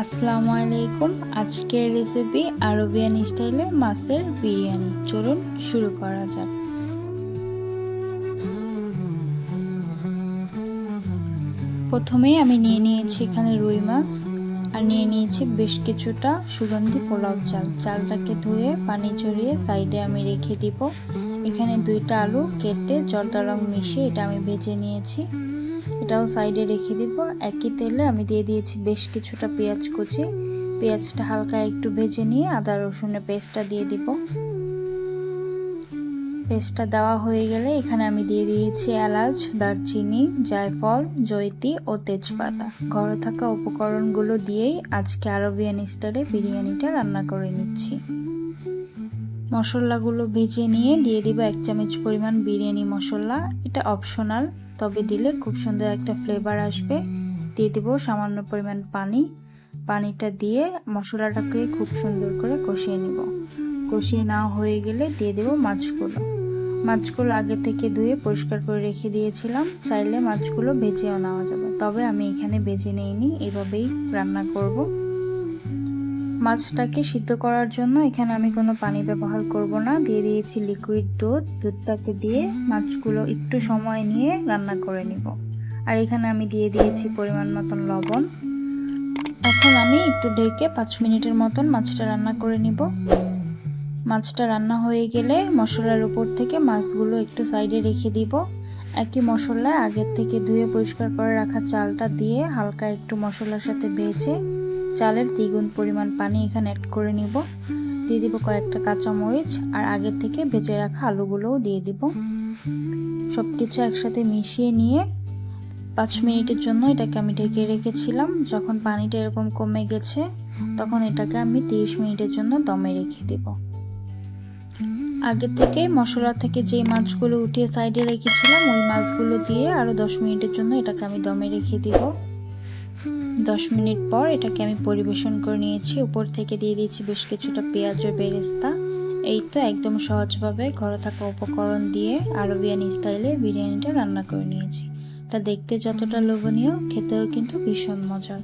আসসালামু আলাইকুম। আজকের রেসিপি আরবিয়ান স্টাইলে মাছের বিরিয়ানি। চলুন শুরু করা যাক। প্রথমেই আমি নিয়ে নিয়েছি এখানে রুই মাছ আর নিয়ে নিয়েছি বেশ কিছুটা সুগন্ধি পোলাও চাল। চালটাকে ধুয়ে পানি ঝরিয়ে সাইডে আমি রেখে দিব। এখানে 2টা আলু কেটে জর্দা রং মিশিয়ে এটা আমি ভেজে নিয়েছি, এটাও সাইডে রেখে দিব। একই তেলে আমি দিয়ে দিয়েছি বেশ কিছুটা পেঁয়াজ কুচি। পেঁয়াজটা হালকা একটু ভেজে নিয়ে আদা রসুনের পেস্টটা দিয়ে দিব। পেস্টটা দেওয়া হয়ে গেলে এখানে আমি দিয়ে দিয়েছি এলাচ, দারচিনি, জায়ফল, জয়িত্রী ও তেজপাতা। ঘরে থাকা উপকরণগুলো দিয়েই আজকে আরবিয়ান স্টাইলে বিরিয়ানিটা রান্না করে নিচ্ছি। মশলাগুলো ভেজে নিয়ে দিয়ে দিব 1 চামচ পরিমাণ বিরিয়ানি মশলা। এটা অপশনাল, তবে দিলে খুব সুন্দর একটা ফ্লেভার আসবে। দিয়ে দিব সামান্য পরিমাণ পানি। পানিটা দিয়ে মশলাটাকে খুব সুন্দর করে কষিয়ে নিব। কষিয়ে নেওয়া হয়ে গেলে দিয়ে দেব মাছগুলো আগে থেকে ধুয়ে পরিষ্কার করে রেখে দিয়েছিলাম। চাইলে মাছগুলো ভেজেও নেওয়া যাবে, তবে আমি এখানে ভেজে নেইনি, এভাবেই রান্না করব। মাছটাকে সিদ্ধ করার জন্য এখানে আমি কোনো পানি ব্যবহার করব না, দিয়ে দিয়েছি লিকুইড দুধটাকে দিয়ে মাছগুলো একটু সময় নিয়ে রান্না করে নিব। আর এখানে আমি দিয়ে দিয়েছি পরিমাণ মতন লবণ। এখন আমি একটু ঢেকে 5 মিনিটের মতন মাছটা রান্না করে নিব। মাছটা রান্না হয়ে গেলে মশলার উপর থেকে মাছগুলো একটু সাইডে রেখে দিব। একই মশলায় আগের থেকে ধুয়ে পরিষ্কার করে রাখা চালটা দিয়ে হালকা একটু মশলার সাথে ভেজে চালের 2 গুণ পরিমাণ পানি এখানে অ্যাড করে নিব। দিয়ে দিব কয়েকটা কাঁচামরিচ আর আগের থেকে ভেজে রাখা আলুগুলোও দিয়ে দিব। সব কিছু একসাথে মিশিয়ে নিয়ে 5 মিনিটের জন্য এটাকে আমি ঢেকে রেখেছিলাম। যখন পানিটা এরকম কমে গেছে তখন এটাকে আমি 30 মিনিটের জন্য দমে রেখে দেব। আগে থেকে মশলা থেকে যে মাছগুলো উঠিয়ে সাইডে রেখেছিলাম ওই মাছগুলো দিয়ে আরও 10 মিনিটের জন্য এটাকে আমি দমে রেখে দিব। 10 মিনিট পর এটাকে আমি পরিবেশন করে নিয়েছি। উপর থেকে দিয়ে দিয়েছি বেশ কিছুটা পেঁয়াজের বেরেস্তা। এই তো একদম সহজভাবে ঘরে থাকা উপকরণ দিয়ে আরবিয়ান স্টাইলে বিরিয়ানিটা রান্না করে নিয়েছি। এটা দেখতে যতটা লোভনীয়, খেতেও কিন্তু ভীষণ মজার।